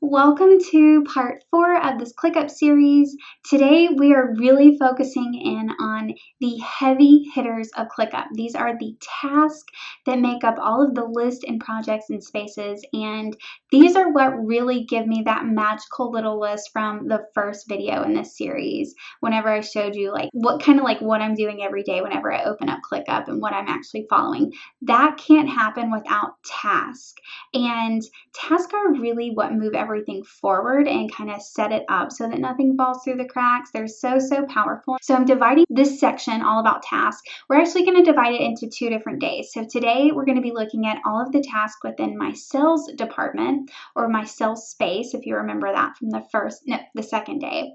Welcome to part 4 of this Clickup series. Today we are really focusing in on the heavy hitters of Clickup. These are the tasks that make up all of the lists and projects and spaces, and these are what really give me that magical little list from the first video in this series. Whenever I showed you what I'm doing every day whenever I open up Clickup and what I'm actually following. That can't happen without tasks. And tasks are really what move everything forward and kind of set it up so that nothing falls through the cracks. They're so powerful. So I'm dividing this section all about tasks. We're actually going to divide it into 2 different days. So today we're going to be looking at all of the tasks within my sales department or my sales space, if you remember that from the second day.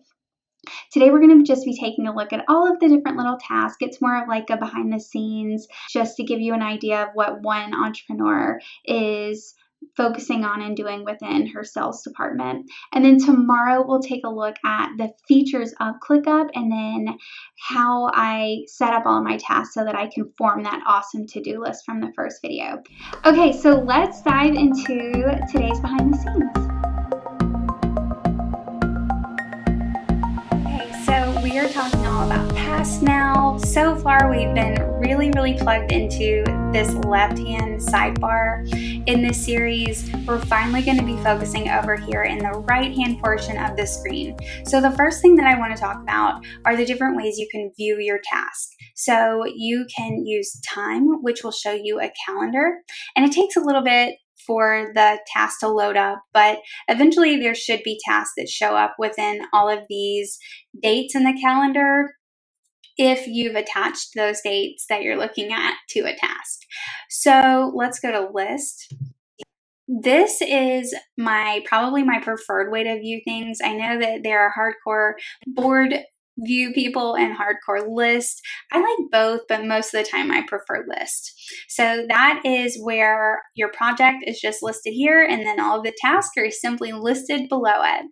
Today we're going to just be taking a look at all of the different little tasks. It's more of like a behind the scenes, just to give you an idea of what one entrepreneur is focusing on and doing within her sales department. And then tomorrow we'll take a look at the features of ClickUp and then how I set up all of my tasks so that I can form that awesome to-do list from the first video. Okay, so let's dive into today's behind the scenes. We are talking all about tasks now. So far, we've been really plugged into this left-hand sidebar. In this series, we're finally going to be focusing over here in the right-hand portion of the screen. So the first thing that I want to talk about are the different ways you can view your task. So you can use time, which will show you a calendar, and it takes a little bit for the task to load up, but eventually there should be tasks that show up within all of these dates in the calendar if you've attached those dates that you're looking at to a task. So let's go to list. This is probably my preferred way to view things. I know that there are hardcore board view people and hardcore list. I like both, but most of the time I prefer list. So that is where your project is just listed here, and then all of the tasks are simply listed below it.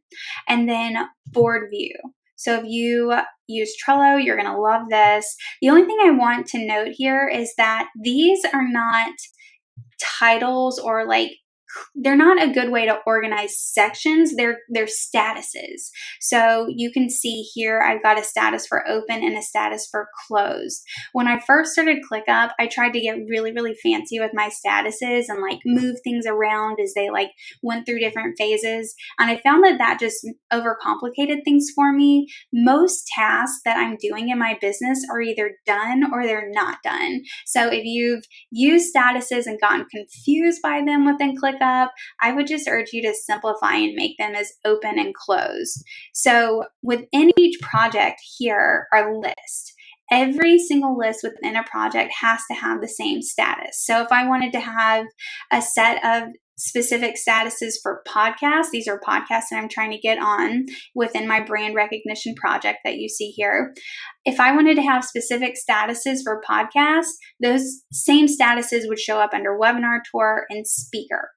And then board view. So if you use Trello, you're going to love this. The only thing I want to note here is that these are not titles or they're not a good way to organize sections. They're statuses. So you can see here, I've got a status for open and a status for closed. When I first started ClickUp, I tried to get really fancy with my statuses and move things around as they went through different phases. And I found that just overcomplicated things for me. Most tasks that I'm doing in my business are either done or they're not done. So if you've used statuses and gotten confused by them within ClickUp, I would just urge you to simplify and make them as open and closed. So within each project here are lists. Every single list within a project has to have the same status. So if I wanted to have a set of specific statuses for podcasts, these are podcasts that I'm trying to get on within my brand recognition project that you see here. If I wanted to have specific statuses for podcasts, those same statuses would show up under webinar, tour, and speaker.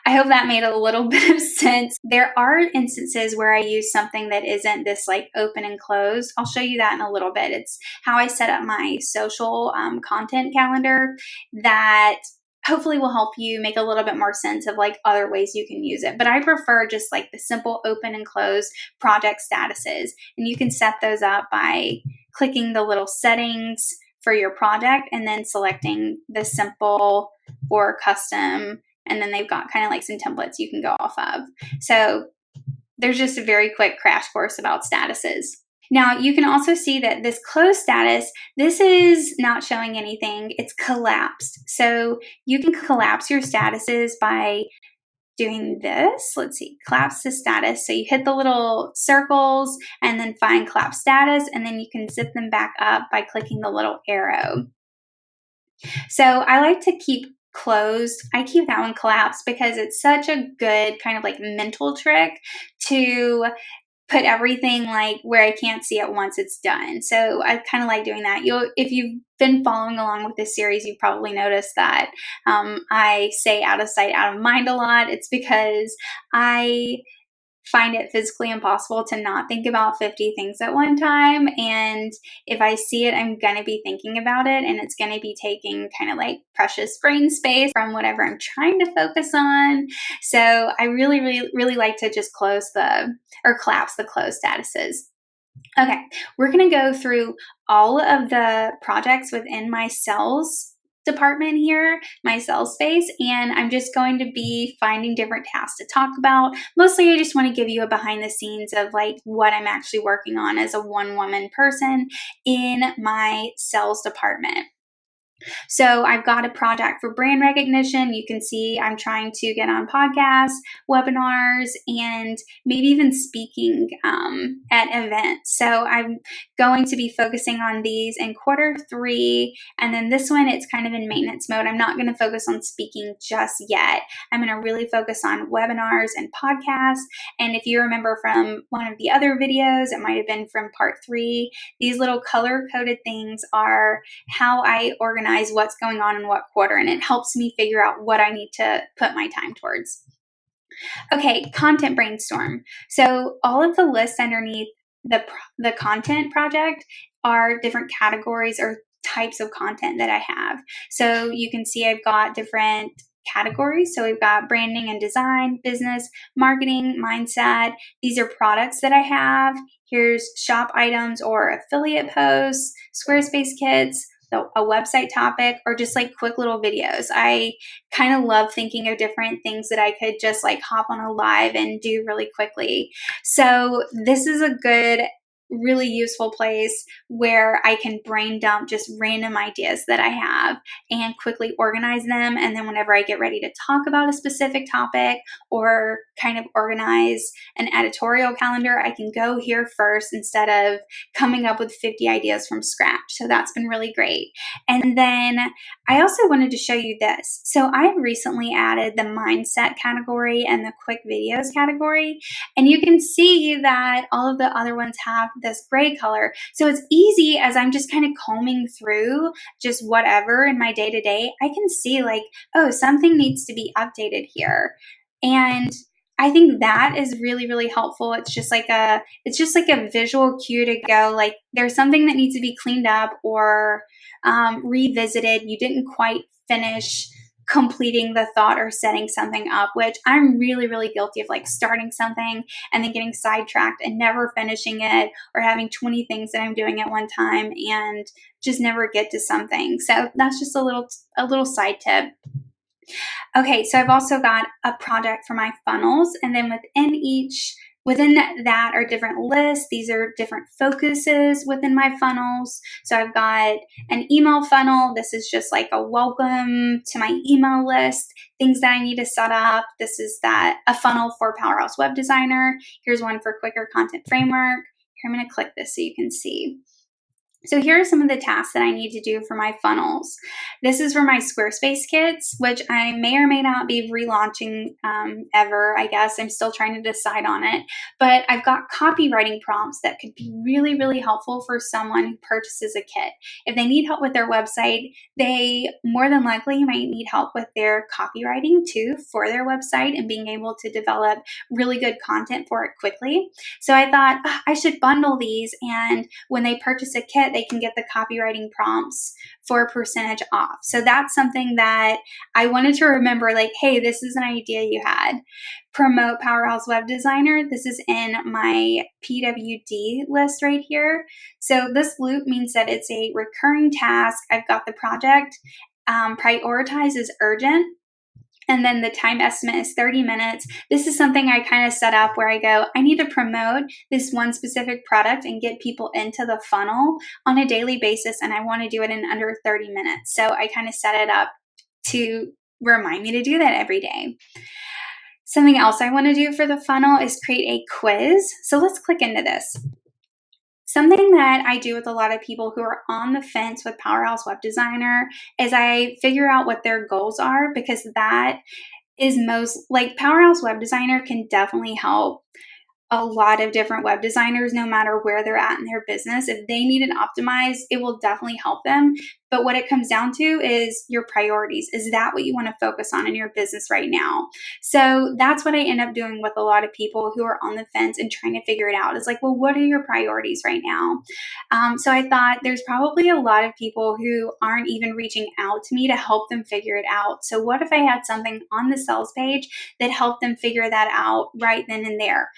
I hope that made a little bit of sense. There are instances where I use something that isn't this open and closed. I'll show you that in a little bit. It's how I set up my social content calendar that hopefully will help you make a little bit more sense of other ways you can use it. But I prefer just the simple open and close project statuses. And you can set those up by clicking the little settings for your project and then selecting the simple or custom. And then they've got kind of some templates you can go off of. So there's just a very quick crash course about statuses. Now you can also see that this closed status, this is not showing anything. It's collapsed. So you can collapse your statuses by doing this. Let's see, collapse the status. So you hit the little circles and then find collapse status, and then you can zip them back up by clicking the little arrow. So I like to keep closed. I keep that one collapsed because it's such a good kind of mental trick to put everything where I can't see it once it's done. So I kind of like doing that. If you've been following along with this series, you've probably noticed that I say out of sight, out of mind a lot. It's because I find it physically impossible to not think about 50 things at one time. And if I see it, I'm going to be thinking about it, and it's going to be taking kind of like precious brain space from whatever I'm trying to focus on. So I really, really, really like to just collapse the closed statuses. Okay, we're going to go through all of the projects within my sales department here, my sales space, and I'm just going to be finding different tasks to talk about. Mostly I just want to give you a behind the scenes of like what I'm actually working on as a one-woman person in my sales department. So I've got a project for brand recognition. You can see I'm trying to get on podcasts, webinars, and maybe even speaking at events. So I'm going to be focusing on these in Q3. And then this one, it's kind of in maintenance mode. I'm not going to focus on speaking just yet. I'm going to really focus on webinars and podcasts. And if you remember from one of the other videos, it might have been from part 3, these little color-coded things are how I organize what's going on in what quarter, and it helps me figure out what I need to put my time towards. Okay, content brainstorm. So all of the lists underneath the content project are different categories or types of content that I have. So you can see I've got different categories. So we've got branding and design, business, marketing, mindset. These are products that I have. Here's shop items or affiliate posts, Squarespace kits, a website topic, or just like quick little videos. I kind of love thinking of different things that I could just like hop on a live and do really quickly. So this is a good, really useful place where I can brain dump just random ideas that I have and quickly organize them. And then whenever I get ready to talk about a specific topic or kind of organize an editorial calendar, I can go here first instead of coming up with 50 ideas from scratch. So that's been really great. And then I also wanted to show you this. So I recently added the mindset category and the quick videos category. And you can see that all of the other ones have this gray color. So it's easy as I'm just kind of combing through just whatever in my day-to-day, I can see like, oh, something needs to be updated here. And I think that is really, really helpful. It's just like a visual cue to go, like there's something that needs to be cleaned up or revisited. You didn't quite finish completing the thought or setting something up, which I'm really, really guilty of, like starting something and then getting sidetracked and never finishing it, or having 20 things that I'm doing at one time and just never get to something. So that's just a little side tip. Okay, so I've also got a project for my funnels, and then within that are different lists. These are different focuses within my funnels. So I've got an email funnel. This is just like a welcome to my email list, things that I need to set up. This is a funnel for Powerhouse Web Designer. Here's one for Quicker Content Framework. Here, I'm going to click this so you can see. So here are some of the tasks that I need to do for my funnels. This is for my Squarespace kits, which I may or may not be relaunching ever, I guess. I'm still trying to decide on it. But I've got copywriting prompts that could be really, really helpful for someone who purchases a kit. If they need help with their website, they more than likely might need help with their copywriting too for their website and being able to develop really good content for it quickly. So I thought I should bundle these, and when they purchase a kit, they can get the copywriting prompts for a percentage off. So that's something that I wanted to remember, like, hey, this is an idea you had. Promote Powerhouse Web Designer. This is in my PWD list right here. So this loop means that it's a recurring task. I've got the project prioritized as urgent. And then the time estimate is 30 minutes. This is something I kind of set up where I go, I need to promote this one specific product and get people into the funnel on a daily basis, and I want to do it in under 30 minutes. So I kind of set it up to remind me to do that every day. Something else I want to do for the funnel is create a quiz. So let's click into this. Something that I do with a lot of people who are on the fence with Powerhouse Web Designer is I figure out what their goals are, because that is most, like, Powerhouse Web Designer can definitely help a lot of different web designers, no matter where they're at in their business. If they need it optimized, it will definitely help them. But what it comes down to is your priorities. Is that what you want to focus on in your business right now? So that's what I end up doing with a lot of people who are on the fence and trying to figure it out. It's like, well, what are your priorities right now? So I thought there's probably a lot of people who aren't even reaching out to me to help them figure it out. So what if I had something on the sales page that helped them figure that out right then and there?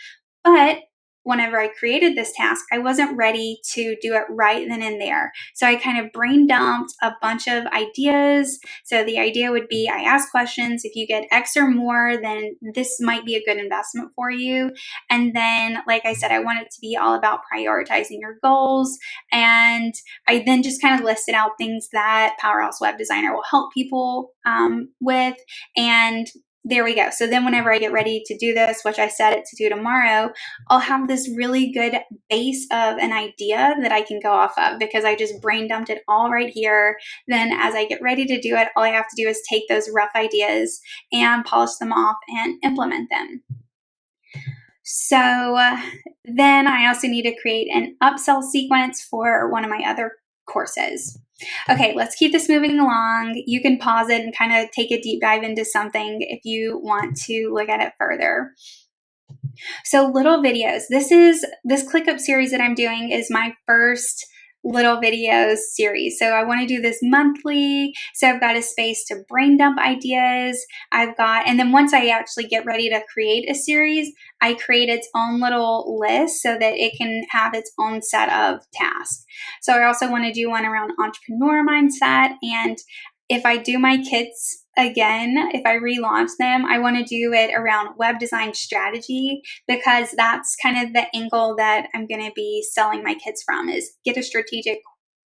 But whenever I created this task, I wasn't ready to do it right then and there. So I kind of brain dumped a bunch of ideas. So the idea would be I ask questions. If you get X or more, then this might be a good investment for you. And then, like I said, I want it to be all about prioritizing your goals. And I then just kind of listed out things that Powerhouse Web Designer will help people with. And there we go. So then whenever I get ready to do this, which I set it to do tomorrow, I'll have this really good base of an idea that I can go off of because I just brain dumped it all right here. Then as I get ready to do it, all I have to do is take those rough ideas and polish them off and implement them. So then I also need to create an upsell sequence for one of my other courses. Okay, let's keep this moving along. You can pause it and kind of take a deep dive into something if you want to look at it further. So little videos. This Clickup series that I'm doing is my first little videos series. So I want to do this monthly. So I've got a space to brain dump ideas. And then once I actually get ready to create a series, I create its own little list so that it can have its own set of tasks. So I also want to do one around entrepreneur mindset. And if I do my kits again, if I relaunch them, I want to do it around web design strategy because that's kind of the angle that I'm going to be selling my kits from is get a strategic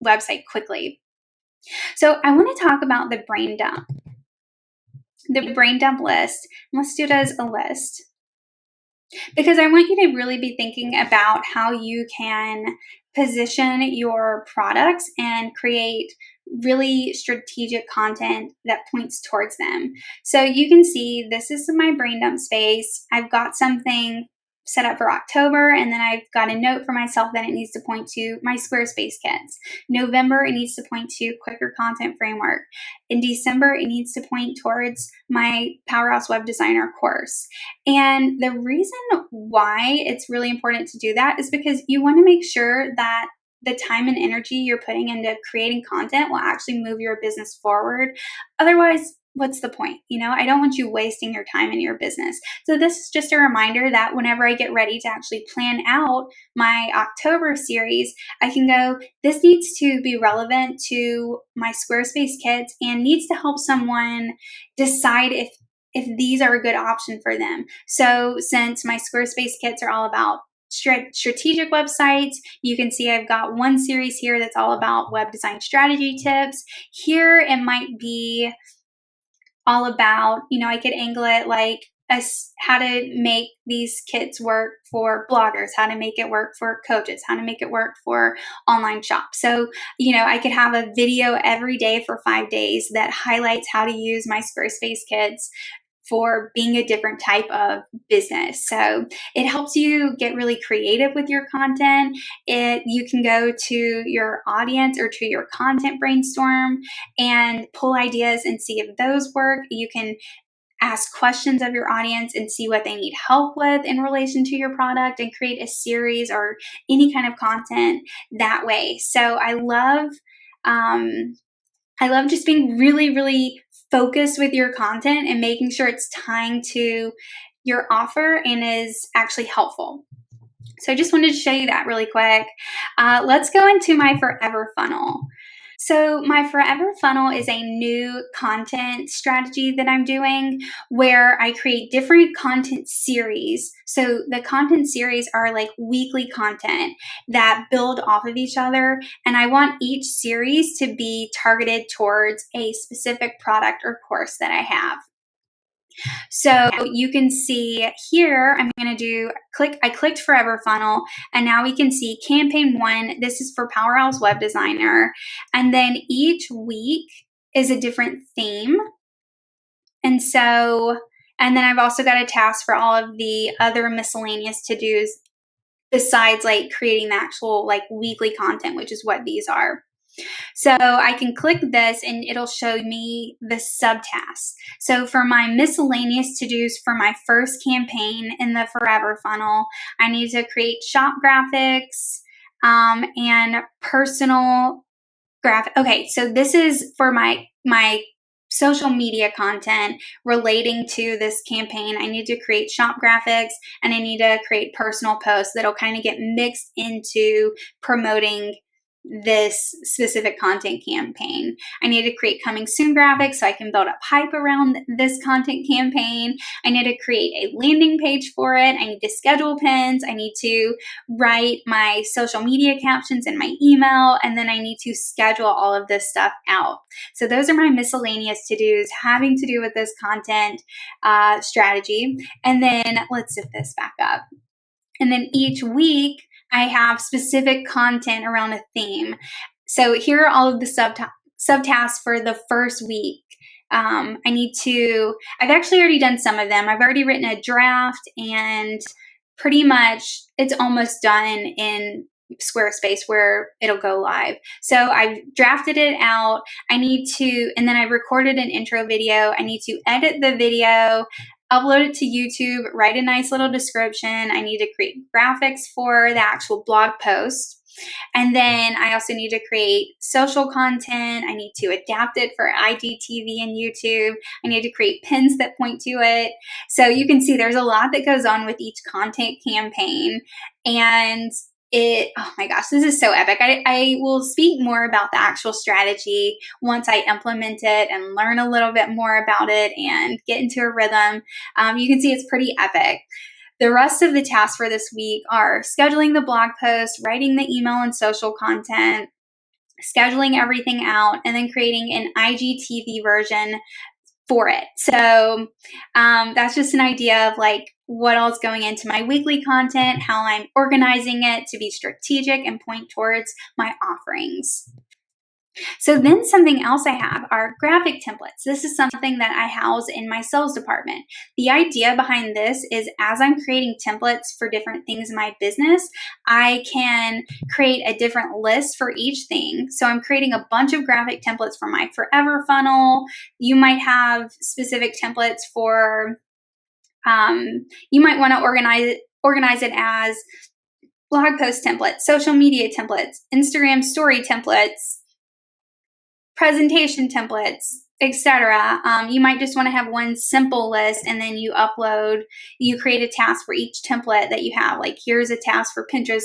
website quickly. So I want to talk about the brain dump. The brain dump list. Let's do it as a list because I want you to really be thinking about how you can position your products and create really strategic content that points towards them. So you can see this is my brain dump space. I've got something set up for October, and then I've got a note for myself that it needs to point to my Squarespace kits. November, it needs to point to quicker content framework. In December, it needs to point towards my Powerhouse Web Designer course. And the reason why it's really important to do that is because you want to make sure that the time and energy you're putting into creating content will actually move your business forward. Otherwise, what's the point? I don't want you wasting your time in your business. So this is just a reminder that whenever I get ready to actually plan out my October series, I can go, this needs to be relevant to my Squarespace kits and needs to help someone decide if these are a good option for them. So since my Squarespace kits are all about strategic websites, you can see I've got one series here that's all about web design strategy tips. Here it might be all about, I could angle it like how to make these kits work for bloggers, how to make it work for coaches, how to make it work for online shops. So, I could have a video every day for 5 days that highlights how to use my Squarespace kits for being a different type of business. So it helps you get really creative with your content. You can go to your audience or to your content brainstorm and pull ideas and see if those work. You can ask questions of your audience and see what they need help with in relation to your product and create a series or any kind of content that way. So I love just being really, really focused with your content and making sure it's tying to your offer and is actually helpful. So I just wanted to show you that really quick. Let's go into my Forever Funnel. So my Forever Funnel is a new content strategy that I'm doing where I create different content series. So the content series are like weekly content that build off of each other. And I want each series to be targeted towards a specific product or course that I have. So you can see here, I'm going to I clicked Forever Funnel, and now we can see campaign 1. This is for Powerhouse Web Designer. And then each week is a different theme. And so And then I've also got a task for all of the other miscellaneous to-dos besides like creating the actual like weekly content, which is what these are. So I can click this and it'll show me the subtasks. So for my miscellaneous to-dos for my first campaign in the Forever funnel, I need to create shop graphics and personal graphic. Okay, so this is for my social media content relating to this campaign. I need to create shop graphics and I need to create personal posts that'll kind of get mixed into promoting this specific content campaign. I need to create coming soon graphics so I can build up hype around this content campaign. I need to create a landing page for it. I need to schedule pins. I need to write my social media captions in my email, and then I need to schedule all of this stuff out. So those are my miscellaneous to-dos having to do with this content strategy. And then let's zip this back up. And then each week, I have specific content around a theme. So here are all of the subtasks for the first week. I've actually already done some of them. I've already written a draft and pretty much it's almost done in Squarespace where it'll go live. So I've drafted it out. And then I recorded an intro video. I need to edit the video, upload it to YouTube, write a nice little description. I need to create graphics for the actual blog post. And then I also need to create social content. I need to adapt it for IGTV and YouTube. I need to create pins that point to it. So you can see there's a lot that goes on with each content campaign. And oh my gosh, this is so epic. I will speak more about the actual strategy once I implement it and learn a little bit more about it and get into a rhythm. You can see it's pretty epic. The rest of the tasks for this week are scheduling the blog post, writing the email and social content, scheduling everything out, and then creating an IGTV version for it. So that's just an idea of like what all's going into my weekly content, how I'm organizing it to be strategic and point towards my offerings. So then something else I have are graphic templates. This is something that I house in my sales department. The idea behind this is as I'm creating templates for different things in my business, I can create a different list for each thing. So I'm creating a bunch of graphic templates for my Forever funnel. You might have specific templates for, you might want to organize it as blog post templates, social media templates, Instagram story templates, presentation templates, etc. You might just want to have one simple list and then you create a task for each template that you have. Like here's a task for Pinterest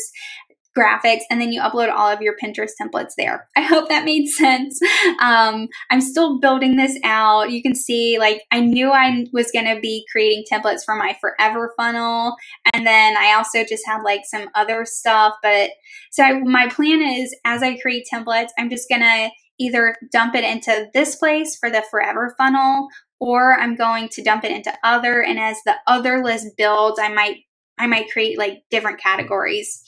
graphics, and then you upload all of your Pinterest templates there. I hope that made sense. I'm still building this out. You can see like I knew I was going to be creating templates for my Forever funnel, and then I also just had like some other stuff. My plan is as I create templates, I'm just going to either dump it into this place for the Forever funnel, or I'm going to dump it into other. And as the other list builds, I might create like different categories,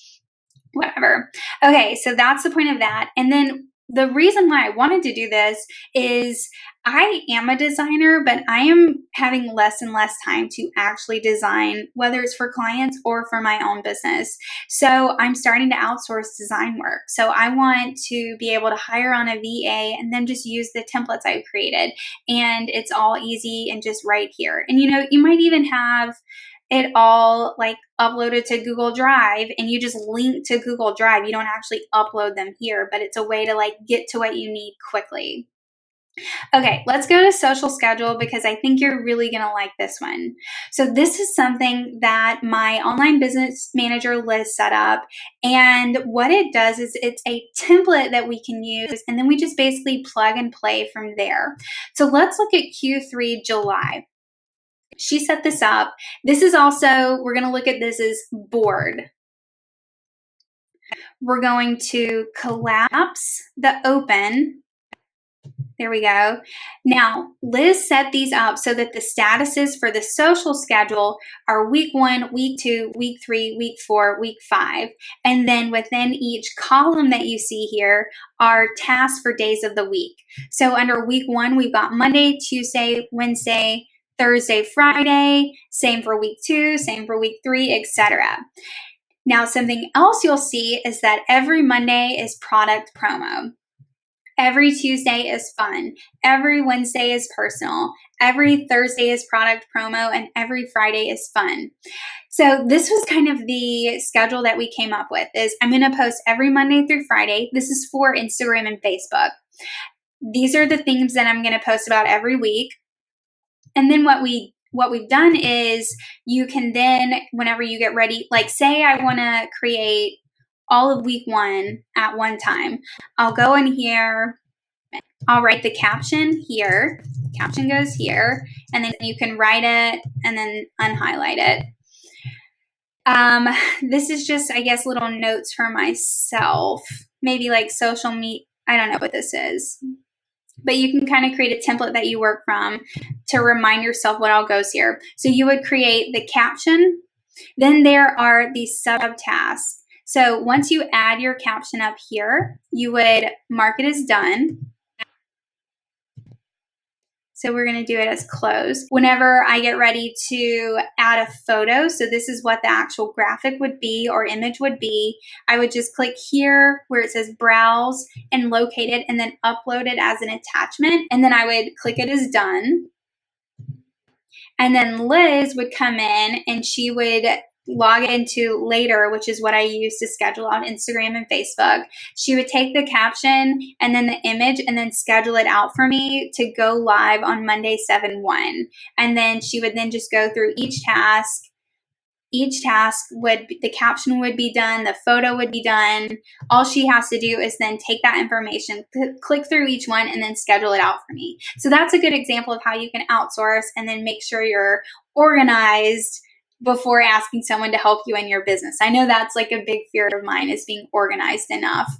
whatever. Okay, so that's the point of that. And then the reason why I wanted to do this is I am a designer, but I am having less and less time to actually design, whether it's for clients or for my own business. So I'm starting to outsource design work. So I want to be able to hire on a VA and then just use the templates I've created. And it's all easy and just right here. And you might even have it all like uploaded to Google Drive and you just link to Google Drive. You don't actually upload them here, but it's a way to like get to what you need quickly. Okay, let's go to social schedule because I think you're really going to like this one. So this is something that my online business manager Liz set up. And what it does is it's a template that we can use and then we just basically plug and play from there. So let's look at Q3 July. She set this up. This is also, we're going to look at this as board. We're going to collapse the open. There we go. Now, Liz set these up so that the statuses for the social schedule are week 1, week 2, week 3, week 4, week 5. And then within each column that you see here are tasks for days of the week. So under week 1, we've got Monday, Tuesday, Wednesday, Thursday, Friday, same for week 2, same for week 3, etc. Now, something else you'll see is that every Monday is product promo. Every Tuesday is fun. Every Wednesday is personal. Every Thursday is product promo, and every Friday is fun. So this was kind of the schedule that we came up with. Is I'm going to post every Monday through Friday. This is for Instagram and Facebook. These are the themes that I'm going to post about every week. And then what we've done is you can then, whenever you get ready, like say I want to create all of week 1 at one time, I'll go in here, I'll write the caption here, caption goes here, and then you can write it and then unhighlight it. This is just, I guess, little notes for myself, maybe like social media. I don't know what this is, but you can kind of create a template that you work from to remind yourself what all goes here. So you would create the caption. Then there are these subtasks. So once you add your caption up here, you would mark it as done. So we're going to do it as closed. Whenever I get ready to add a photo, so this is what the actual graphic would be or image would be, I would just click here where it says browse and locate it and then upload it as an attachment. And then I would click it as done. And then Liz would come in and she would log into Later, which is what I use to schedule on Instagram and Facebook. She would take the caption and then the image and then schedule it out for me to go live on Monday 7/1. And then she would then just go through each task. Each task the caption would be done, the photo would be done. All she has to do is then take that information, click through each one, and then schedule it out for me. So that's a good example of how you can outsource and then make sure you're organized before asking someone to help you in your business. I know that's like a big fear of mine, is being organized enough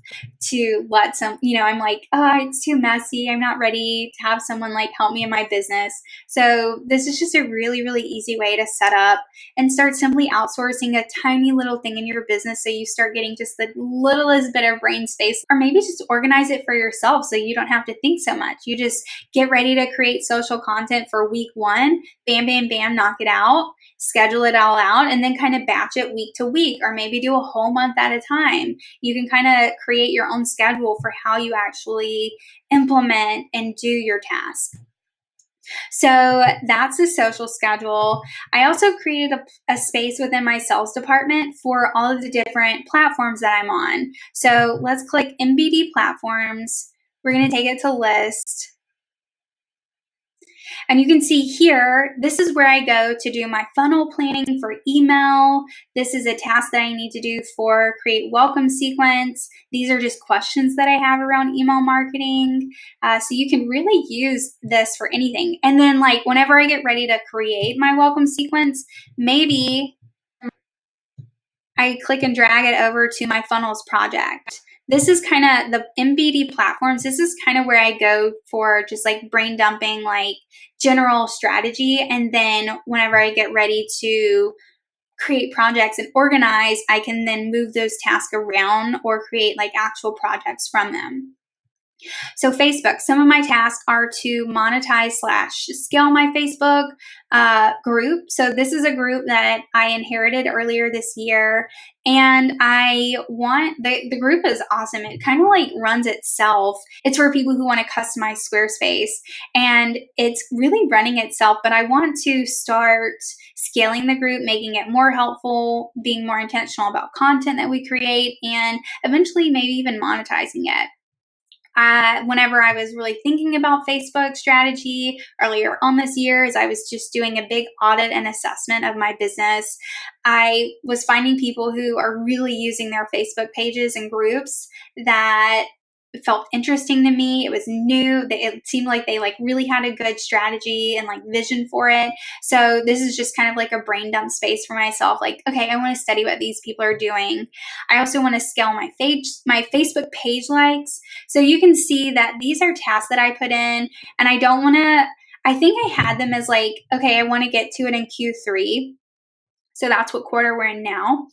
to let I'm like, oh, it's too messy. I'm not ready to have someone like help me in my business. So this is just a really, really easy way to set up and start simply outsourcing a tiny little thing in your business so you start getting just the littlest bit of brain space, or maybe just organize it for yourself so you don't have to think so much. You just get ready to create social content for week 1, bam, bam, bam, knock it out, schedule it all out, and then kind of batch it week to week, or maybe do a whole month at a time. You can kind of create your own schedule for how you actually implement and do your task. So that's a social schedule. I also created a space within my sales department for all of the different platforms that I'm on. So let's click MBD platforms. We're going to take it to list. And you can see here, this is where I go to do my funnel planning for email. This is a task that I need to do for create welcome sequence. These are just questions that I have around email marketing. So you can really use this for anything. And then like whenever I get ready to create my welcome sequence, maybe I click and drag it over to my funnels project. This is kind of the MBD platforms. This is kind of where I go for just like brain dumping, like general strategy. And then whenever I get ready to create projects and organize, I can then move those tasks around or create like actual projects from them. So Facebook, some of my tasks are to monetize / scale my Facebook group. So this is a group that I inherited earlier this year, and I want, the group is awesome. It kind of like runs itself. It's for people who want to customize Squarespace, and it's really running itself, but I want to start scaling the group, making it more helpful, being more intentional about content that we create, and eventually maybe even monetizing it. Whenever I was really thinking about Facebook strategy earlier on this year, as I was just doing a big audit and assessment of my business, I was finding people who are really using their Facebook pages and groups that felt interesting to me. It was new. It seemed like they like really had a good strategy and like vision for it. So this is just kind of like a brain dump space for myself. Like, okay, I want to study what these people are doing. I also want to scale my Facebook page likes. So you can see that these are tasks that I put in, and I think I had them as like, okay, I want to get to it in Q3. So that's what quarter we're in now.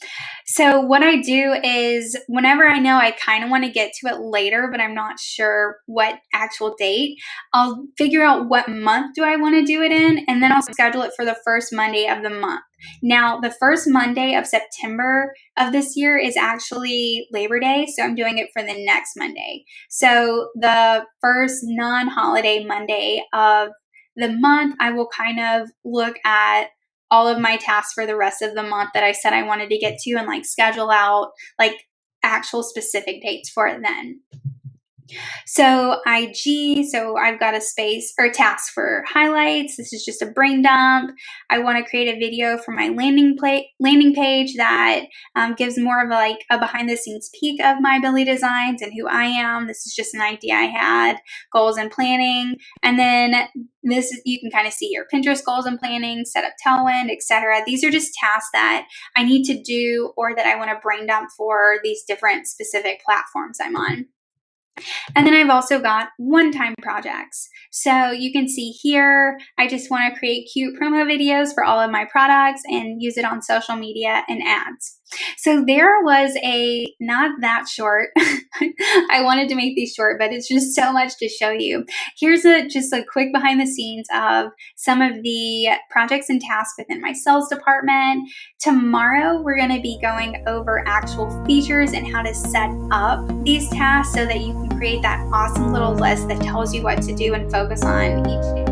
So what I do is whenever I know I kind of want to get to it later, but I'm not sure what actual date, I'll figure out what month do I want to do it in, and then I'll schedule it for the first Monday of the month. Now, the first Monday of September of this year is actually Labor Day, so I'm doing it for the next Monday. So the first non-holiday Monday of the month, I will kind of look at all of my tasks for the rest of the month that I said I wanted to get to and like schedule out like actual specific dates for it then. So so I've got a space or a task for highlights. This is just a brain dump. I want to create a video for my landing page that gives more of a behind the scenes peek of my Billy designs and who I am. This is just an idea I had, goals and planning. And then you can kind of see your Pinterest goals and planning, set up tailwind, etc. These are just tasks that I need to do or that I want to brain dump for these different specific platforms I'm on. And then I've also got one-time projects. So you can see here, I just want to create cute promo videos for all of my products and use it on social media and ads. So there was not that short. I wanted to make these short, but it's just so much to show you. Here's just a quick behind the scenes of some of the projects and tasks within my sales department. Tomorrow, we're going to be going over actual features and how to set up these tasks so that you can create that awesome little list that tells you what to do and focus on each day.